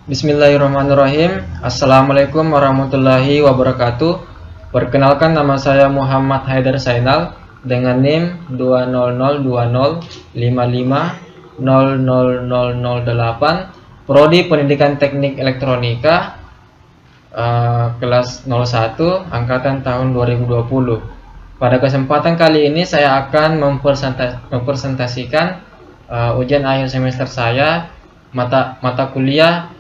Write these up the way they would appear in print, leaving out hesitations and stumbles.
Bismillahirrahmanirrahim. Assalamualaikum warahmatullahi wabarakatuh. Perkenalkan, nama saya Muhammad Haidar Zainal dengan NIM 2002055000008, Prodi Pendidikan Teknik Elektronika, kelas 01 angkatan tahun 2020. Pada kesempatan kali ini saya akan mempresentasikan ujian akhir semester saya mata kuliah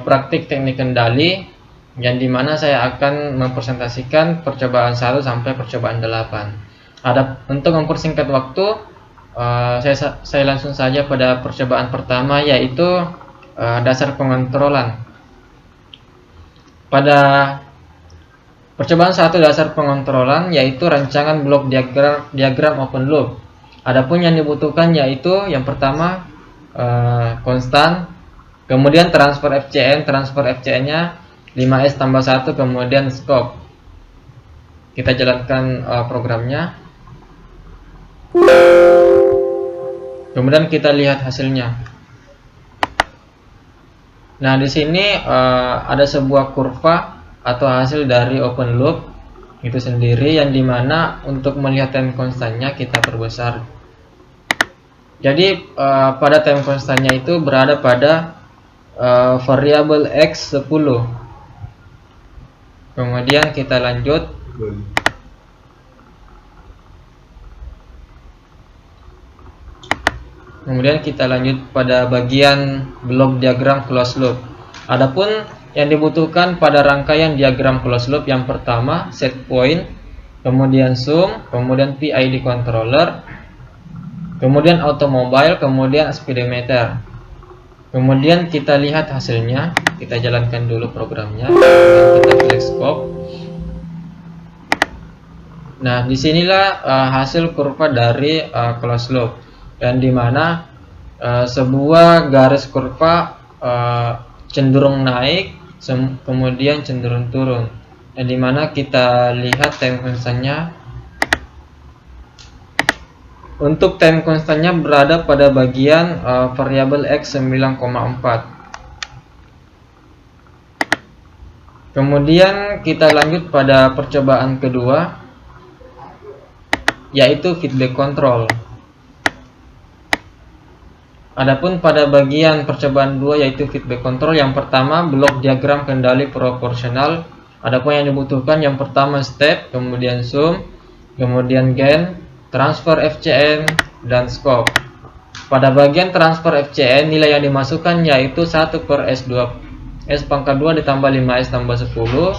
praktik teknik kendali, yang dimana saya akan mempresentasikan percobaan 1 sampai percobaan 8. Untuk mempersingkat waktu, saya langsung saja pada percobaan pertama, yaitu dasar pengontrolan. Pada percobaan 1 dasar pengontrolan, yaitu rancangan blok diagram open loop. Adapun yang dibutuhkan yaitu yang pertama konstan, kemudian transfer FCN-nya 5S tambah 1, kemudian scope. Kita jalankan programnya. Kemudian kita lihat hasilnya. Nah, di sini ada sebuah kurva atau hasil dari open loop itu sendiri, yang dimana untuk melihat time constantnya kita perbesar. Jadi pada time constantnya itu berada pada variabel X 10. Kemudian kita lanjut. Kemudian kita lanjut pada bagian blok diagram closed loop. Adapun yang dibutuhkan pada rangkaian diagram closed loop, yang pertama set point, kemudian zoom, kemudian PID controller, kemudian automobile, kemudian speedometer. Kemudian kita lihat hasilnya. Kita jalankan dulu programnya, dan kita klik scope. Nah, disinilah hasil kurva dari closed loop, dan dimana sebuah garis kurva cenderung naik, kemudian cenderung turun, dan dimana kita lihat time constantnya. Untuk time constantnya berada pada bagian variabel X 9,4. Kemudian kita lanjut pada percobaan kedua, yaitu feedback control. Adapun pada bagian percobaan 2, yaitu feedback control, yang pertama blok diagram kendali proporsional. Adapun yang dibutuhkan yang pertama step, kemudian zoom, kemudian gain, transfer FCN, dan scope. Pada bagian transfer FCN, nilai yang dimasukkan yaitu 1/S2 S pangkat 2 ditambah 5S tambah 10.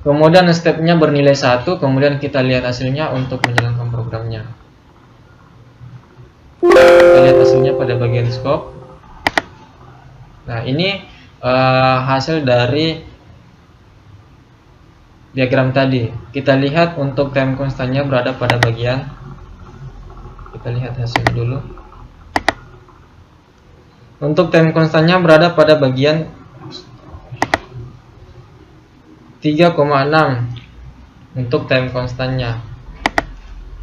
Kemudian stepnya bernilai 1. Kemudian kita lihat hasilnya untuk menjalankan programnya. Kita lihat hasilnya pada bagian scope. Nah, ini hasil dari diagram tadi. Kita lihat untuk time constantnya berada pada bagian, kita lihat hasilnya dulu. Untuk time constantnya berada pada bagian 3,6 untuk time constantnya.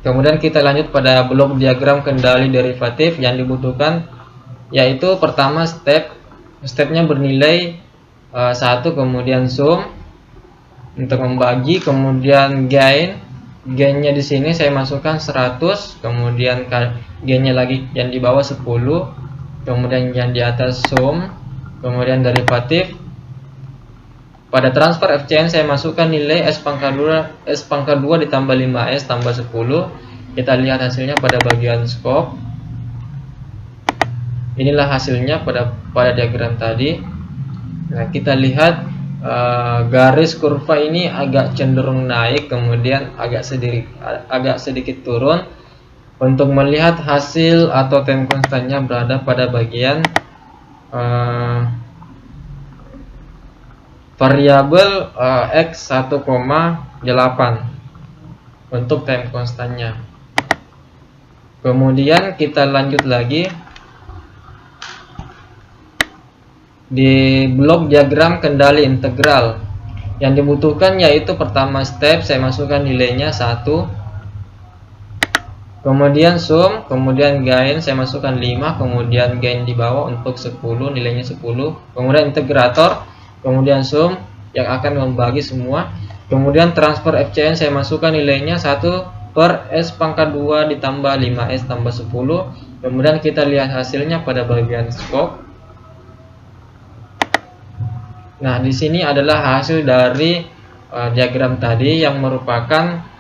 Kemudian kita lanjut pada blok diagram kendali derivatif. Yang dibutuhkan yaitu pertama stepnya bernilai 1, kemudian zoom untuk membagi, kemudian gainnya di sini saya masukkan 100, kemudian gainnya lagi yang di bawah 10, kemudian yang di atas zoom, kemudian derivatif. Pada transfer FCN saya masukkan nilai S pangkat 2 ditambah 5S tambah 10. Kita lihat hasilnya pada bagian scope. Inilah hasilnya pada diagram tadi. Nah, kita lihat garis kurva ini agak cenderung naik, kemudian agak sedikit turun. Untuk melihat hasil atau time constantnya berada pada bagian variabel X 1,8 untuk time constantnya. Kemudian kita lanjut lagi di blok diagram kendali integral. Yang dibutuhkan yaitu pertama step, saya masukkan nilainya 1. Kemudian sum, kemudian gain saya masukkan 5, kemudian gain di bawah untuk 10, nilainya 10. Kemudian integrator, kemudian sum yang akan membagi semua. Kemudian transfer FCN saya masukkan nilainya 1 per S pangkat 2 ditambah 5S tambah 10. Kemudian kita lihat hasilnya pada bagian scope. Nah, di sini adalah hasil dari diagram tadi yang merupakan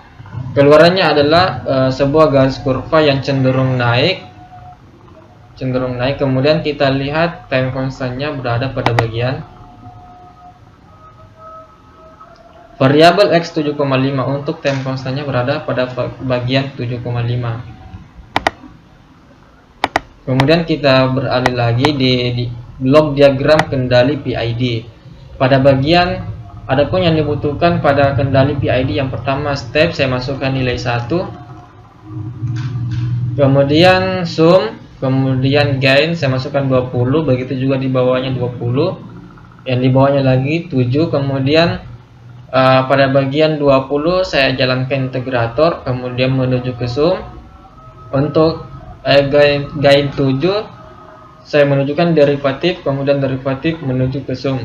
keluarannya adalah sebuah garis kurva yang cenderung naik. Kemudian kita lihat time constantnya berada pada bagian variabel X 7,5 untuk time constantnya berada pada bagian 7,5. Kemudian kita beralih lagi di blok diagram kendali PID. Pada bagian adapun yang dibutuhkan pada kendali PID, yang pertama step saya masukkan nilai 1, kemudian sum, kemudian gain saya masukkan 20, begitu juga di bawahnya 20, yang di bawahnya lagi 7, kemudian pada bagian 20 saya jalankan integrator, kemudian menuju ke sum. Untuk gain 7 saya menunjukkan derivatif, kemudian derivatif menuju ke sum.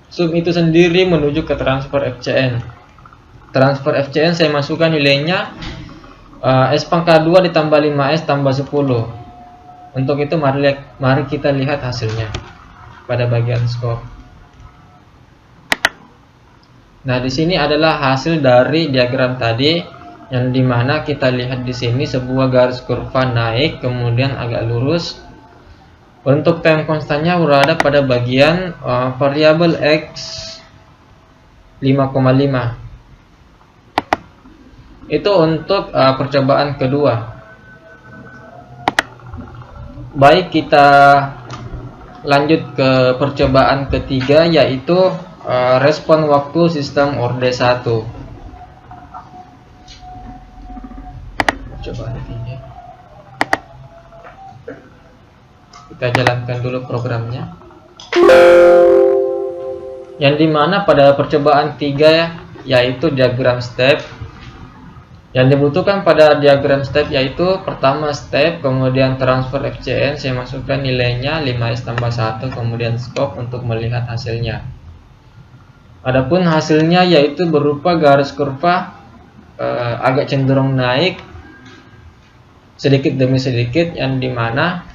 Sum itu sendiri menuju ke transfer FCN. Transfer FCN saya masukkan nilainya S pangkat 2 ditambah 5S tambah 10. Untuk itu mari kita lihat hasilnya pada bagian scope. Nah, di sini adalah hasil dari diagram tadi, yang dimana kita lihat di sini sebuah garis kurva naik kemudian agak lurus. Untuk time constantnya berada pada bagian variabel X 5,5. Itu untuk percobaan kedua. Baik, kita lanjut ke percobaan ketiga, yaitu respon waktu sistem orde 1. Percobaan ketiga. Kita jalankan dulu programnya, yang dimana pada percobaan 3 yaitu diagram step. Yang dibutuhkan pada diagram step yaitu pertama step, kemudian transfer FCN saya masukkan nilainya 5S tambah 1, kemudian scope untuk melihat hasilnya. Adapun hasilnya yaitu berupa garis kurva agak cenderung naik sedikit demi sedikit, yang dimana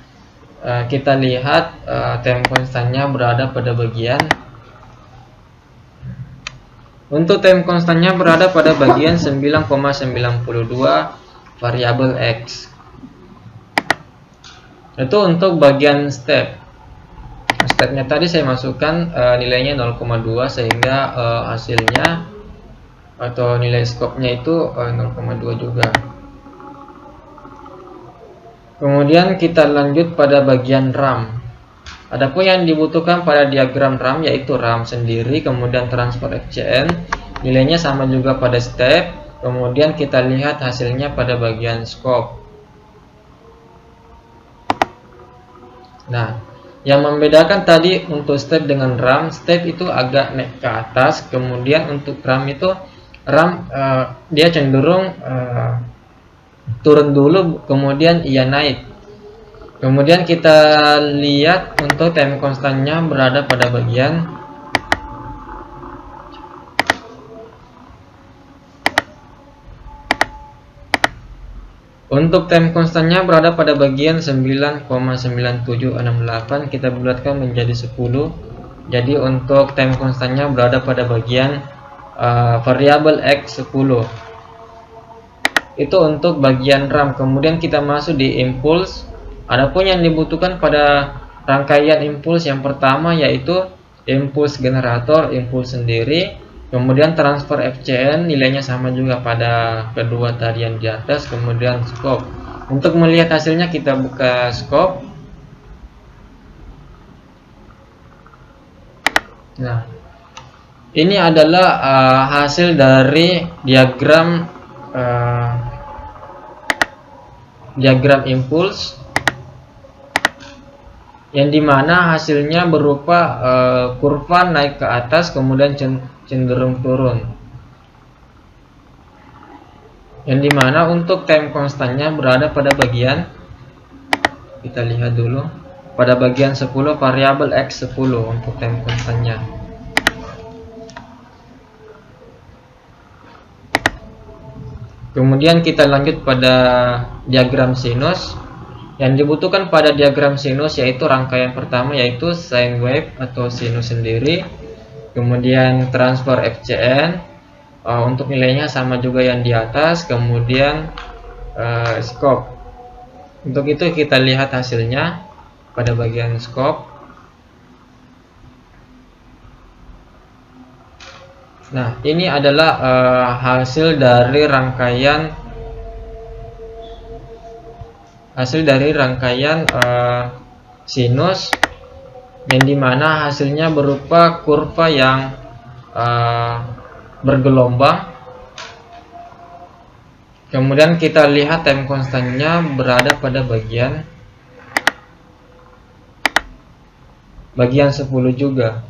kita lihat time constantnya berada pada bagian, untuk time constantnya berada pada bagian 9,92 variabel X. Itu untuk bagian step. Stepnya tadi saya masukkan nilainya 0,2 sehingga hasilnya atau nilai scope-nya itu 0,2 juga. Kemudian kita lanjut pada bagian RAM. Adapun yang dibutuhkan pada diagram RAM yaitu RAM sendiri, kemudian transfer FCN, nilainya sama juga pada step, kemudian kita lihat hasilnya pada bagian scope. Nah, yang membedakan tadi untuk step dengan RAM, step itu agak naik ke atas, kemudian untuk RAM itu dia cenderung turun dulu kemudian ia naik. Kemudian kita lihat untuk time constantnya berada pada bagian berada pada bagian 9,9768, kita bulatkan menjadi 10. Jadi untuk time constantnya berada pada bagian variabel X 10. Itu untuk bagian RAM. Kemudian kita masuk di impuls. Adapun yang dibutuhkan pada rangkaian impuls yang pertama yaitu impuls generator, impuls sendiri, kemudian transfer FCN nilainya sama juga pada kedua tadi yang di atas, kemudian scope. Untuk melihat hasilnya kita buka scope. Nah, ini adalah hasil dari diagram impuls, yang dimana hasilnya berupa kurva naik ke atas kemudian cenderung turun. yang dimana untuk time constantnya berada pada bagian, kita lihat dulu, pada bagian 10 variabel x 10 untuk time constantnya. Kemudian kita lanjut pada diagram sinus. Yang dibutuhkan pada diagram sinus yaitu rangkaian pertama yaitu sine wave atau sinus sendiri, kemudian transfer FCN, untuk nilainya sama juga yang di atas, kemudian scope. Untuk itu kita lihat hasilnya pada bagian scope. Nah, ini adalah hasil dari rangkaian sinus, yang dimana hasilnya berupa kurva yang bergelombang. Kemudian kita lihat time constantnya berada pada bagian 10 juga,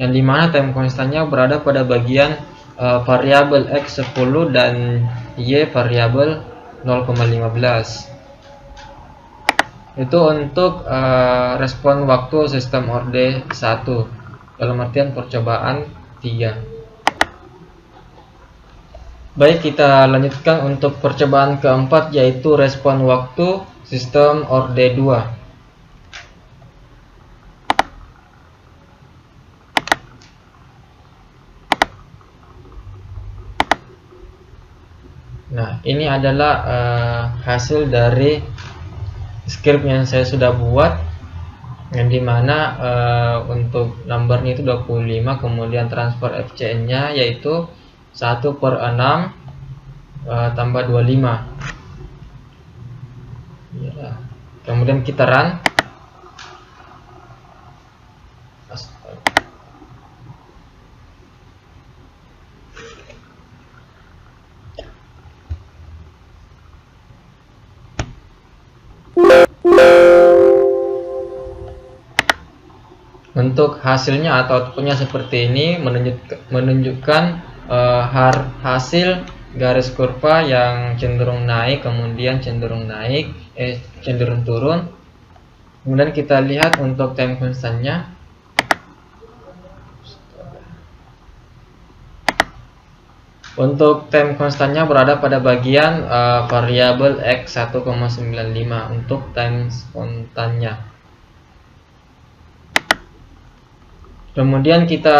yang dimana time constantnya berada pada bagian variabel x 10 dan y variabel 0,15. Itu untuk respon waktu sistem orde 1 dalam artian percobaan 3. Baik, kita lanjutkan untuk percobaan keempat yaitu respon waktu sistem orde 2. Nah, ini adalah hasil dari script yang saya sudah buat, yang dimana untuk numbernya itu 25, kemudian transfer FCN nya yaitu 1/6 tambah 25 ya. Kemudian kita run. Untuk hasilnya atau outputnya seperti ini, menunjukkan hasil garis kurva yang cenderung naik, kemudian cenderung turun. Kemudian kita lihat untuk time constantnya. Untuk time constantnya berada pada bagian variabel x 1,95 untuk time constantnya. Kemudian kita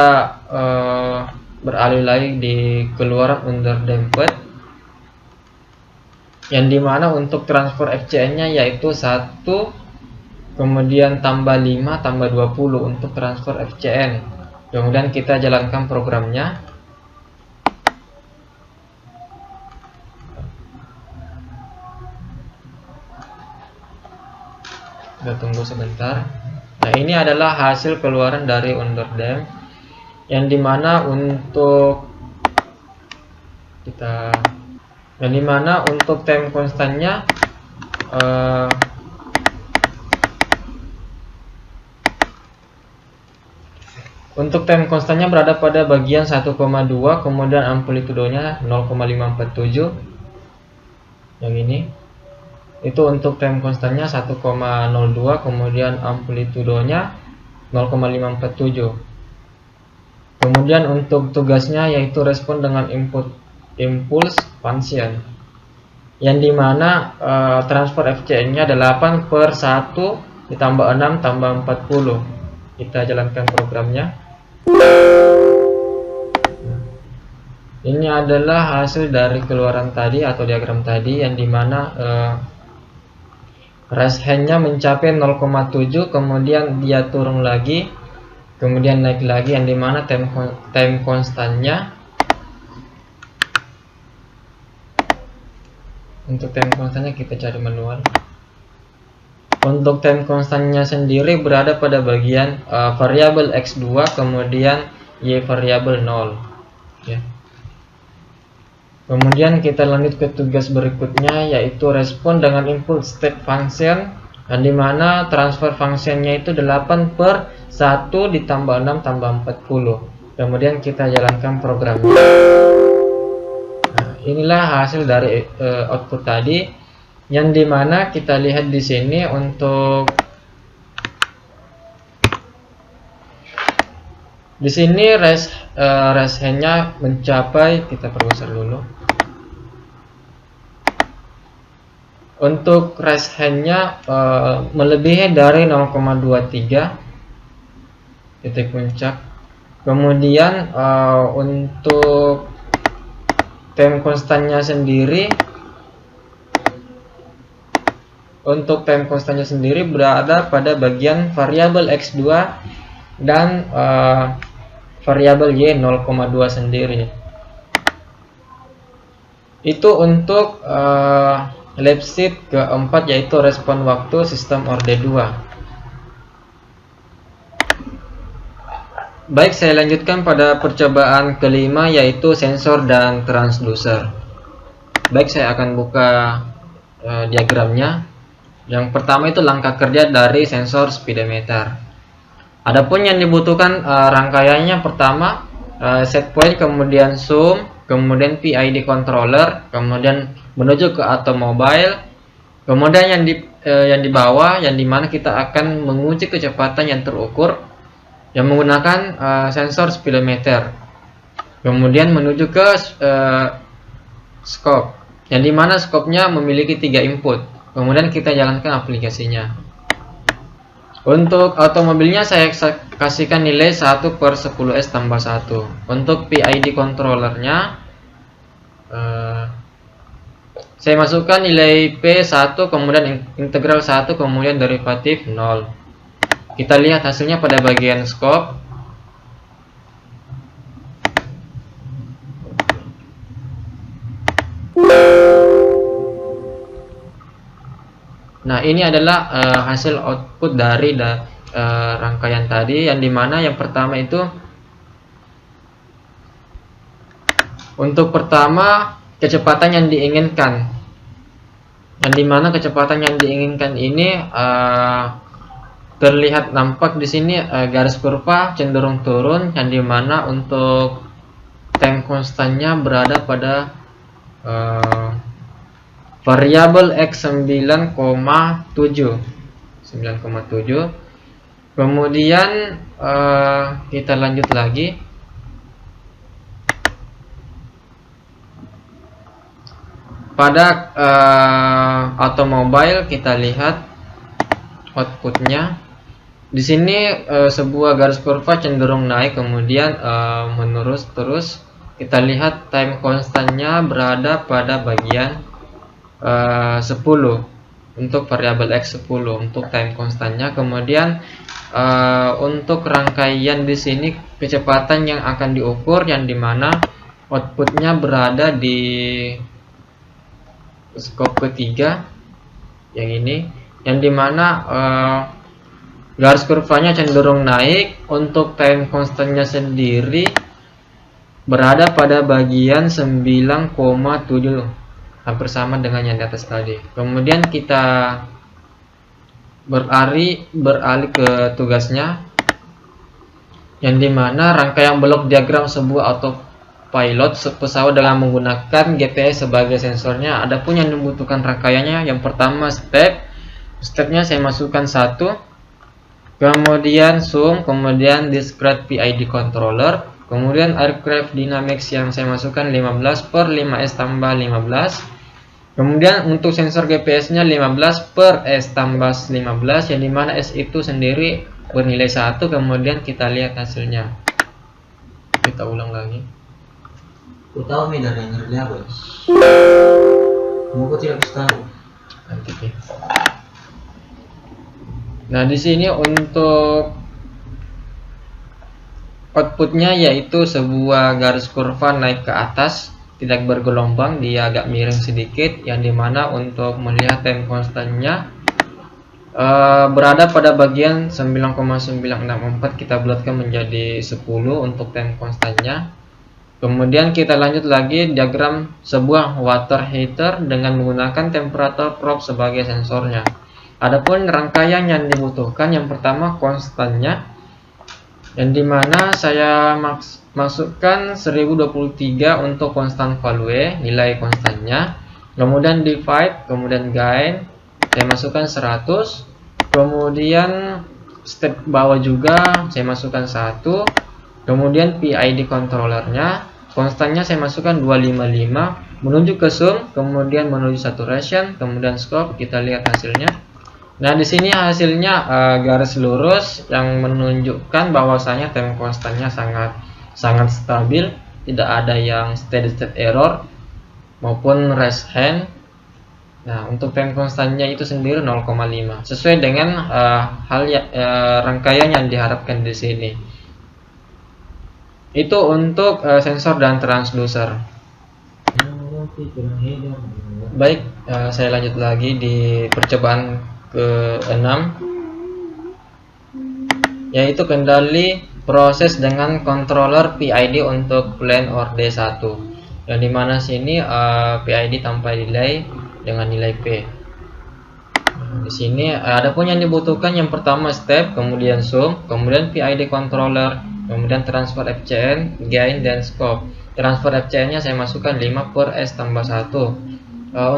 beralih lagi di keluaran underdamped, yang dimana untuk transfer FCN nya yaitu 1, kemudian tambah 5 tambah 20 untuk transfer FCN. Kemudian kita jalankan programnya. Kita tunggu sebentar. Nah, ini adalah hasil keluaran dari underdamped, yang dimana untuk time constantnya berada pada bagian 1,2, kemudian amplitudonya 0,547. Yang ini itu untuk time constantnya 1,02, kemudian amplitudonya 0,547. Kemudian untuk tugasnya yaitu respon dengan input impulse function, yang dimana transfer FCN nya 8/1 ditambah 6 tambah 40. Kita jalankan programnya. Ini adalah hasil dari keluaran tadi atau diagram tadi, yang dimana rest hand nya mencapai 0,7, kemudian dia turun lagi, kemudian naik lagi, yang dimana time constantnya kita cari manual. Untuk time constantnya sendiri berada pada bagian variabel x2, kemudian y variabel 0 ya. Kemudian kita lanjut ke tugas berikutnya yaitu respon dengan input step function, yang dimana transfer functionnya itu 8/1 ditambah 6 tambah 40. Kemudian kita jalankan programnya. Nah, inilah hasil dari output tadi, yang dimana kita lihat di sini untuk di sini rest handnya mencapai, kita perbesar dulu. Untuk rest handnya melebihi dari 0,23 titik puncak. Kemudian untuk time constantnya sendiri, berada pada bagian variabel x2 dan variabel y 0,2 sendiri. Itu untuk lab sheet keempat, yaitu respon waktu sistem orde 2. Baik, saya lanjutkan pada percobaan kelima, yaitu sensor dan transducer. Baik, saya akan buka diagramnya. Yang pertama itu langkah kerja dari sensor speedometer. Adapun yang dibutuhkan rangkaiannya, pertama set point, kemudian zoom, kemudian PID controller, kemudian menuju ke automobile, kemudian yang di bawah, yang dimana kita akan menguji kecepatan yang terukur yang menggunakan sensor speedometer, kemudian menuju ke scope, yang dimana scope-nya memiliki 3 input, kemudian kita jalankan aplikasinya. Untuk automobilnya saya kasihkan nilai 1/10s tambah 1. Untuk PID controllernya saya masukkan nilai P1, kemudian integral 1, kemudian derivatif 0. Kita lihat hasilnya pada bagian scope. Nah, ini adalah hasil output dari rangkaian tadi, yang dimana yang pertama itu untuk pertama kecepatan yang diinginkan, yang dimana kecepatan yang diinginkan ini terlihat nampak di sini garis kurva cenderung turun, yang dimana untuk time constantnya berada pada variabel x 9,7. Kemudian kita lanjut lagi. Pada automobile kita lihat outputnya. Di sini sebuah garis kurva cenderung naik, kemudian menurun terus. Kita lihat time constantnya berada pada bagian 10 untuk variabel x 10 untuk time constantnya. Kemudian untuk rangkaian di sini kecepatan yang akan diukur, yang dimana outputnya berada di scope ketiga, yang ini, yang dimana garis kurvanya cenderung naik. Untuk time constantnya sendiri berada pada bagian 9,7, hampir sama dengan yang di atas tadi. Kemudian kita beralih ke tugasnya, yang dimana rangkaian blok diagram sebuah autopilot pesawat dengan menggunakan GPS sebagai sensornya. Adapun yang dibutuhkan rangkaiannya, yang pertama stepnya saya masukkan 1, kemudian zoom, kemudian discrete PID controller, kemudian aircraft dynamics yang saya masukkan 15/5s tambah 15, kemudian untuk sensor GPS-nya 15/s tambah 15, yang dimana s itu sendiri bernilai 1. Kemudian kita lihat hasilnya. Kita ulang lagi. Ku tahu dari yang ngerti apa? Mau tidak tahu. Nanti. Nah, di sini untuk outputnya yaitu sebuah garis kurva naik ke atas, tidak bergelombang, dia agak miring sedikit, yang dimana untuk melihat time constantnya berada pada bagian 9,964. Kita bulatkan menjadi 10 untuk time constantnya. Kemudian kita lanjut lagi diagram sebuah water heater dengan menggunakan temperature probe sebagai sensornya. Adapun rangkaian yang dibutuhkan, yang pertama konstannya yang dimana saya masukkan 1023 untuk konstan value, nilai konstannya, kemudian divide, kemudian gain saya masukkan 100, kemudian step bawah juga saya masukkan 1, kemudian PID controllernya konstannya saya masukkan 255, menuju ke sum, kemudian menuju saturation, kemudian scope, kita lihat hasilnya. Nah, di sini hasilnya garis lurus yang menunjukkan bahwasanya time konstannya sangat stabil, tidak ada yang steady state error maupun rest hand. Nah, untuk time konstannya itu sendiri 0,5 sesuai dengan rangkaian yang diharapkan di sini. Itu untuk sensor dan transducer. Baik, saya lanjut lagi di percobaan ke-6, yaitu kendali proses dengan controller PID untuk plan or D1, yang dimana sini PID tanpa delay dengan nilai P. Di sini ada pun yang dibutuhkan, yang pertama step, kemudian sum, kemudian PID controller, kemudian transfer FCN, gain, dan scope. Transfer FCN nya saya masukkan 5 per S tambah 1.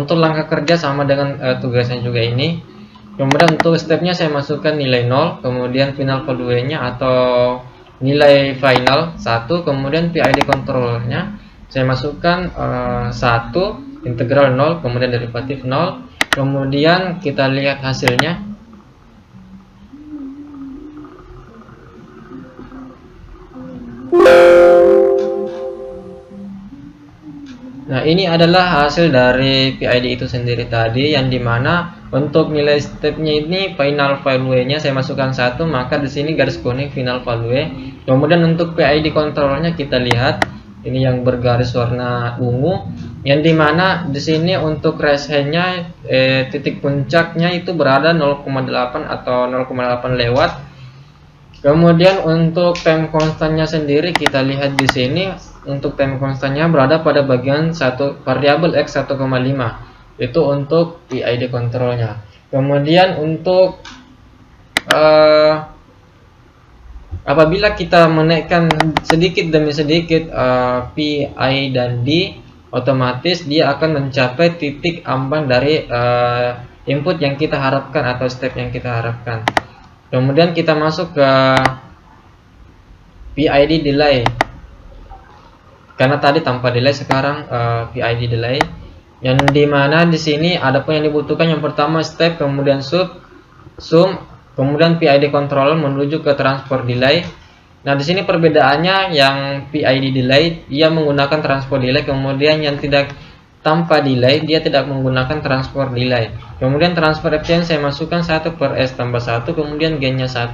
Untuk langkah kerja sama dengan tugasnya juga ini. Kemudian untuk stepnya saya masukkan nilai 0, kemudian final value nya atau nilai final 1, kemudian PID controllernya saya masukkan 1, integral 0, kemudian derivatif 0, kemudian kita lihat hasilnya. Nah, ini adalah hasil dari PID itu sendiri tadi, yang dimana untuk nilai stepnya ini final value nya saya masukkan 1, maka di sini garis kuning final value. Kemudian untuk PID controllernya kita lihat, ini yang bergaris warna ungu, yang dimana di sini untuk rest hand-nya titik puncaknya itu berada 0,8 atau 0,8 lewat. Kemudian untuk time konstannya sendiri kita lihat di sini, untuk time konstannya berada pada bagian satu variabel x 1,5, itu untuk PID controlnya. Kemudian untuk apabila kita menaikkan sedikit demi sedikit PI dan D, otomatis dia akan mencapai titik ambang dari input yang kita harapkan atau step yang kita harapkan. Kemudian kita masuk ke PID delay, karena tadi tanpa delay, sekarang PID delay, yang dimana di sini ada pun yang dibutuhkan, yang pertama step, kemudian sum, kemudian PID controller menuju ke transfer delay. Nah, di sini perbedaannya, yang PID delay dia menggunakan transfer delay, kemudian yang tidak tanpa delay dia tidak menggunakan transfer delay. Kemudian transfer FCN saya masukkan 1 per S tambah 1, kemudian gainnya 1,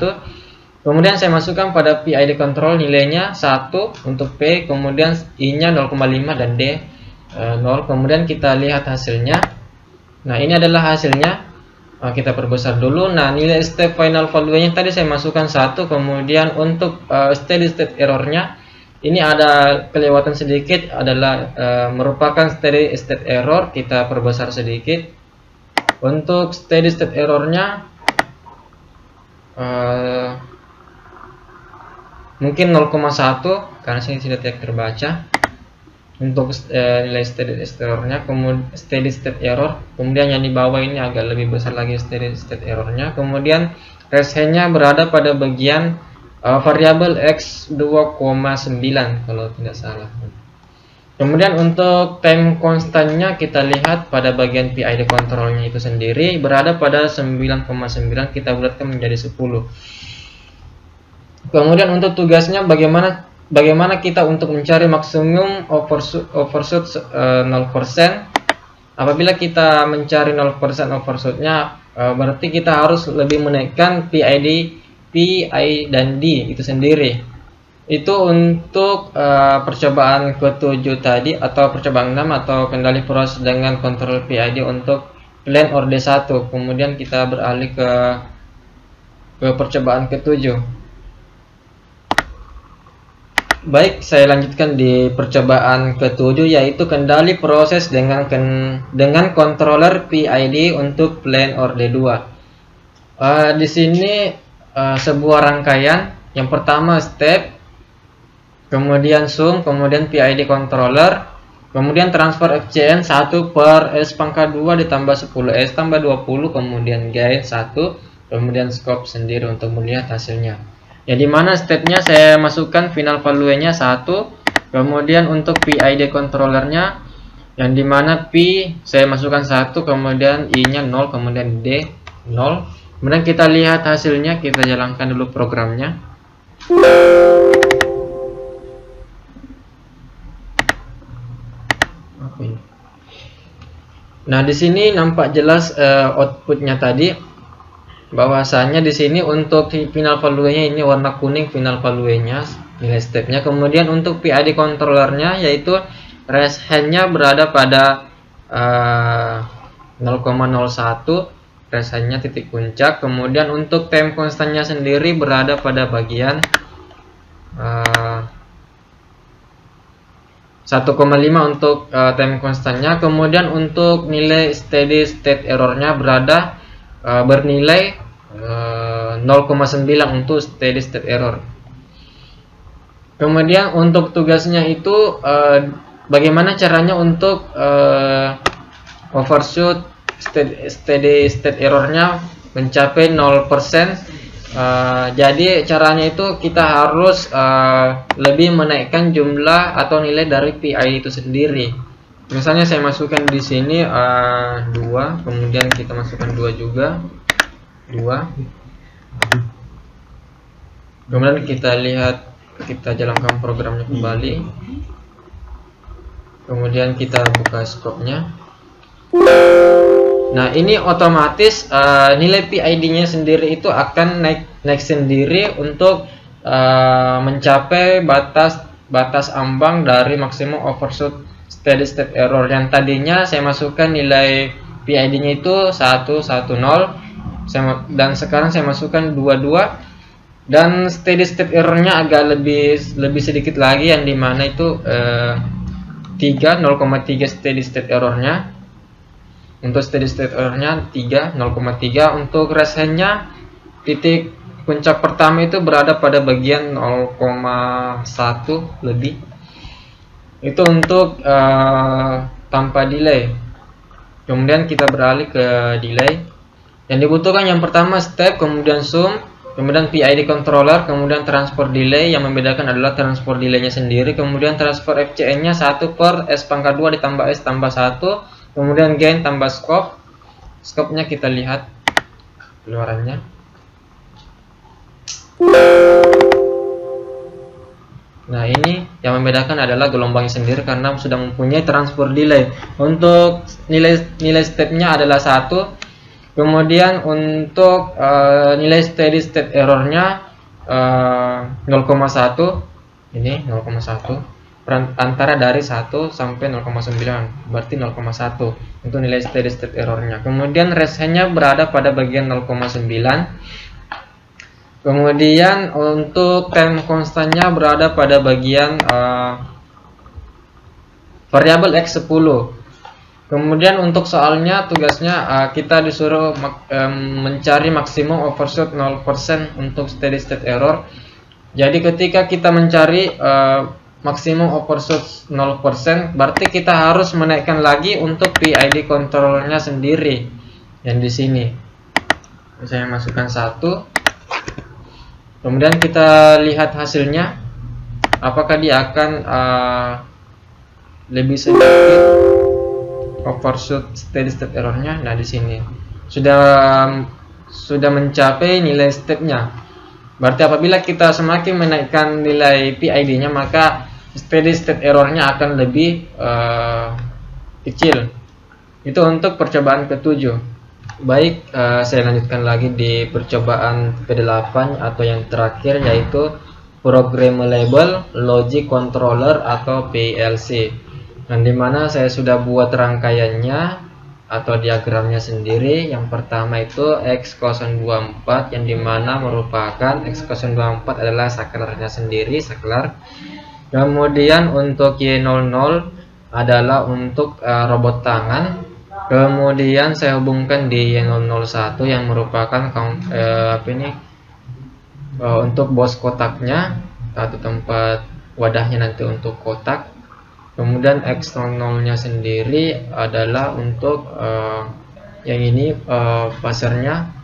kemudian saya masukkan pada PID control nilainya 1 untuk P, kemudian I nya 0,5 dan D 0. Kemudian kita lihat hasilnya. Nah, ini adalah hasilnya. Kita perbesar dulu. Nah, nilai step final value nya tadi saya masukkan 1, kemudian untuk steady state errornya ini ada kelewatan sedikit, adalah merupakan steady state error, kita perbesar sedikit. Untuk steady state errornya mungkin 0,1 karena sini tidak terbaca. Untuk nilai steady state errornya, kemudian steady state error, kemudian yang di bawah ini agak lebih besar lagi steady state errornya. Kemudian rest hand-nya berada pada bagian variabel x 2,9 kalau tidak salah. Kemudian untuk time konstannya kita lihat pada bagian PID controlnya itu sendiri berada pada 9,9, kita bulatkan menjadi 10. Kemudian untuk tugasnya bagaimana kita untuk mencari maksimum overshoot 0%. Apabila kita mencari 0% overshootnya, berarti kita harus lebih menaikkan PI dan D itu sendiri. Itu untuk percobaan ke-7 tadi, atau percobaan 6 atau kendali proses dengan kontrol PID untuk plan or D1. Kemudian kita beralih ke percobaan ke-7. Baik, saya lanjutkan di percobaan ke-7, yaitu kendali proses dengan controller PID untuk plan or D2. Di sini sebuah rangkaian yang pertama step, kemudian sum, kemudian PID controller, kemudian transfer FCN 1 per S pangkat 2 ditambah 10 S tambah 20, kemudian gain 1, kemudian scope sendiri untuk melihat hasilnya. Ya, dimana stepnya saya masukkan final value-nya 1, kemudian untuk PID controllernya yang dimana P saya masukkan 1, kemudian I nya 0, kemudian D 0. Kemudian kita lihat hasilnya, kita jalankan dulu programnya. Nah, di sini nampak jelas outputnya tadi, bahwasanya di sini untuk final value-nya ini warna kuning final value-nya, nilai stepnya. Kemudian untuk PID controllernya yaitu raise hand-nya berada pada 0,01, raise hand-nya titik puncak. Kemudian untuk time constant-nya sendiri berada pada bagian 1,5 untuk time constantnya. Kemudian untuk nilai steady state errornya berada bernilai 0,9 untuk steady state error. Kemudian untuk tugasnya itu bagaimana caranya untuk overshoot steady state errornya mencapai 0%. Jadi caranya itu kita harus lebih menaikkan jumlah atau nilai dari PID itu sendiri. Misalnya saya masukkan di sini 2, kemudian kita masukkan 2 juga, 2. Kemudian kita lihat, kita jalankan programnya kembali. Kemudian kita buka scope-nya. Nah, ini otomatis nilai PID-nya sendiri itu akan naik sendiri untuk mencapai batas ambang dari maksimum overshoot steady state error. Yang tadinya saya masukkan nilai PID-nya itu 110, dan sekarang saya masukkan 22, dan steady state error-nya agak lebih sedikit lagi, yang dimana itu 0,3 steady state error-nya. Untuk steady state error-nya 0,3. Untuk raise hand-nya titik puncak pertama itu berada pada bagian 0,1 lebih. Itu untuk tanpa delay. Kemudian kita beralih ke delay. Yang dibutuhkan yang pertama step, kemudian sum, kemudian PID controller, kemudian transfer delay. Yang membedakan adalah transfer delay-nya sendiri. Kemudian transfer FCN-nya 1 per S pangkat 2 ditambah S tambah 1. Kemudian gain tambah scope. Scope-nya kita lihat keluarannya. Nah, ini yang membedakan adalah gelombangnya sendiri karena sudah mempunyai transfer delay. Untuk nilai stepnya adalah 1. Kemudian untuk nilai steady state errornya 0,1. Ini 0,1. Antara dari 1 sampai 0,9, berarti 0,1 untuk nilai steady state errornya. Kemudian raise hand-nya berada pada bagian 0,9. Kemudian untuk time constantnya berada pada bagian variabel X10. Kemudian untuk soalnya tugasnya kita disuruh mencari maksimum overshoot 0% untuk steady state error. Jadi ketika kita mencari maksimum overshoot 0%, berarti kita harus menaikkan lagi untuk PID controllernya sendiri. Yang di sini saya masukkan 1. Kemudian kita lihat hasilnya, apakah dia akan lebih sedikit overshoot steady state errornya. Nah, di sini sudah mencapai nilai stepnya. Berarti apabila kita semakin menaikkan nilai PID-nya, maka steady state errornya akan lebih kecil. Itu untuk percobaan ke-7. Baik, saya lanjutkan lagi di percobaan ke-8 atau yang terakhir, yaitu Programmable Logic Controller atau PLC. Dan dimana saya sudah buat rangkaiannya atau diagramnya sendiri. Yang pertama itu X024, yang dimana merupakan X024 adalah saklarnya sendiri, saklar. Kemudian untuk Y00 adalah untuk robot tangan. Kemudian saya hubungkan di Y001 yang merupakan untuk bos kotaknya atau tempat wadahnya nanti untuk kotak. Kemudian eksternalnya sendiri adalah untuk yang ini buzzernya.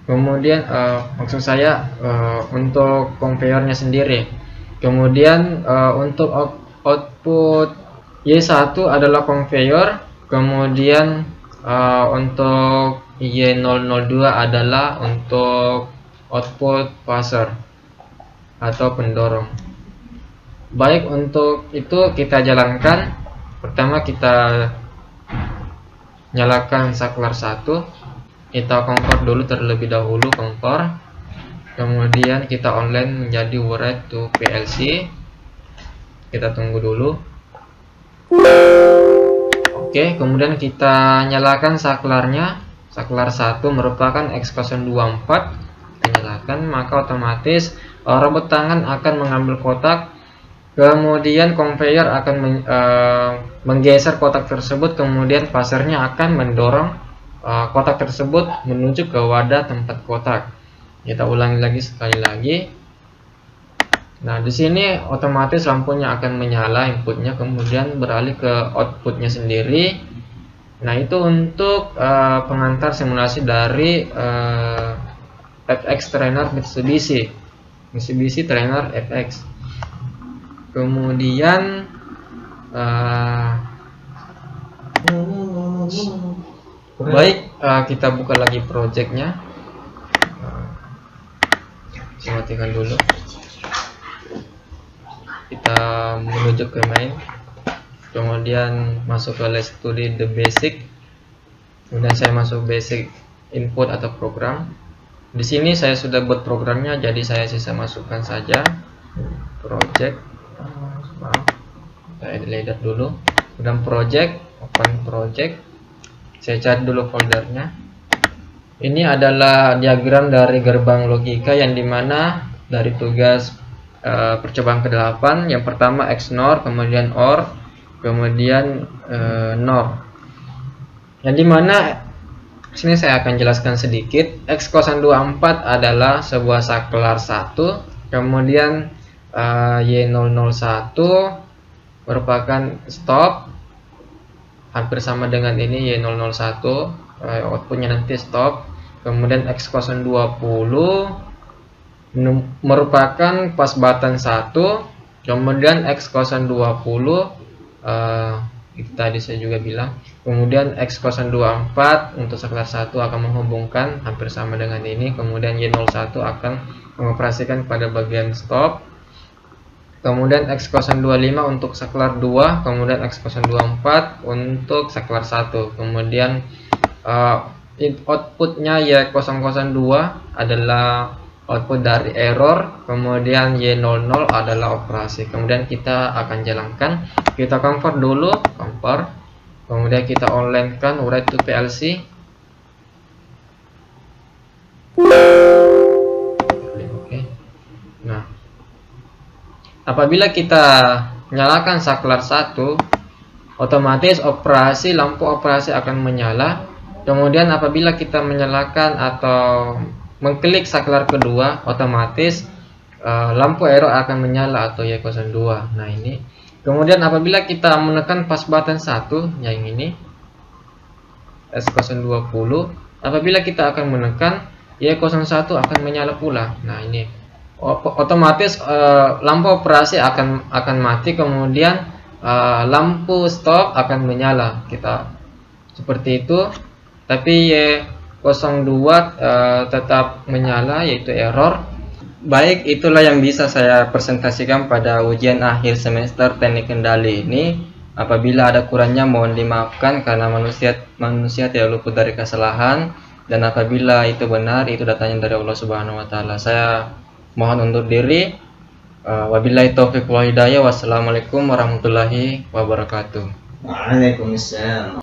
Kemudian maksud saya untuk conveyornya sendiri. Kemudian untuk output Y1 adalah conveyor. Kemudian untuk Y002 adalah untuk output buzzer atau pendorong. Baik, untuk itu kita jalankan. Pertama kita nyalakan saklar 1. Kita kompor dulu terlebih dahulu kompor. Kemudian kita online menjadi write to PLC. Kita tunggu dulu. Oke, kemudian kita nyalakan saklarnya. Saklar 1 merupakan X024. Kita nyalakan, maka otomatis robot tangan akan mengambil kotak. Kemudian conveyor akan menggeser kotak tersebut, kemudian passernya akan mendorong kotak tersebut menuju ke wadah tempat kotak. Kita ulangi lagi sekali lagi. Nah, di sini otomatis lampunya akan menyala inputnya, kemudian beralih ke outputnya sendiri. Nah, itu untuk pengantar simulasi dari FX Trainer Mitsubishi Trainer FX. Kemudian baik, kita buka lagi projectnya. Saya matikan dulu. Kita menuju ke main, kemudian masuk ke Let's Study the Basic. Kemudian saya masuk basic input atau program. Di sini saya sudah buat programnya, jadi saya sisa masukkan saja project. Saya delete dulu. Kemudian project, open project. Saya cari dulu foldernya. Ini adalah diagram dari gerbang logika yang dimana dari tugas percobaan ke-8, yang pertama XNOR, kemudian OR, kemudian NOR. Yang dimana sini saya akan jelaskan sedikit. X024 adalah sebuah saklar 1, kemudian Y001 merupakan stop, hampir sama dengan ini Y001, outputnya nanti stop. Kemudian X020 merupakan pas button 1, kemudian X020 itu tadi saya juga bilang. Kemudian X024 untuk saklar 1 akan menghubungkan, hampir sama dengan ini. Kemudian Y01 akan mengoperasikan pada bagian stop. Kemudian X025 untuk saklar 2, kemudian X024 untuk saklar 1. Kemudian outputnya Y002 adalah output dari error, kemudian Y00 adalah operasi. Kemudian kita akan jalankan. Kita convert dulu, compare. Kemudian kita online kan write to PLC. Oke. Nah, apabila kita nyalakan saklar 1, otomatis lampu operasi akan menyala. Kemudian apabila kita menyalakan atau mengklik saklar kedua, otomatis lampu error akan menyala atau Y02. Nah, ini. Kemudian apabila kita menekan pas button 1, yang ini S020, apabila kita akan menekan, Y01 akan menyala pula. Nah, ini otomatis lampu operasi akan mati, kemudian lampu stop akan menyala. Kita seperti itu. Tapi Y02 tetap menyala, yaitu error. Baik, itulah yang bisa saya presentasikan pada ujian akhir semester teknik kendali ini. Apabila ada kurangnya mohon dimaafkan, karena manusia tidak luput dari kesalahan. Dan apabila itu benar, itu datanya dari Allah Subhanahu wa Ta'ala. Saya mohon undur diri. Wabillahi taufiq wal hidayah. Wassalamualaikum warahmatullahi wabarakatuh. Waalaikumsalam.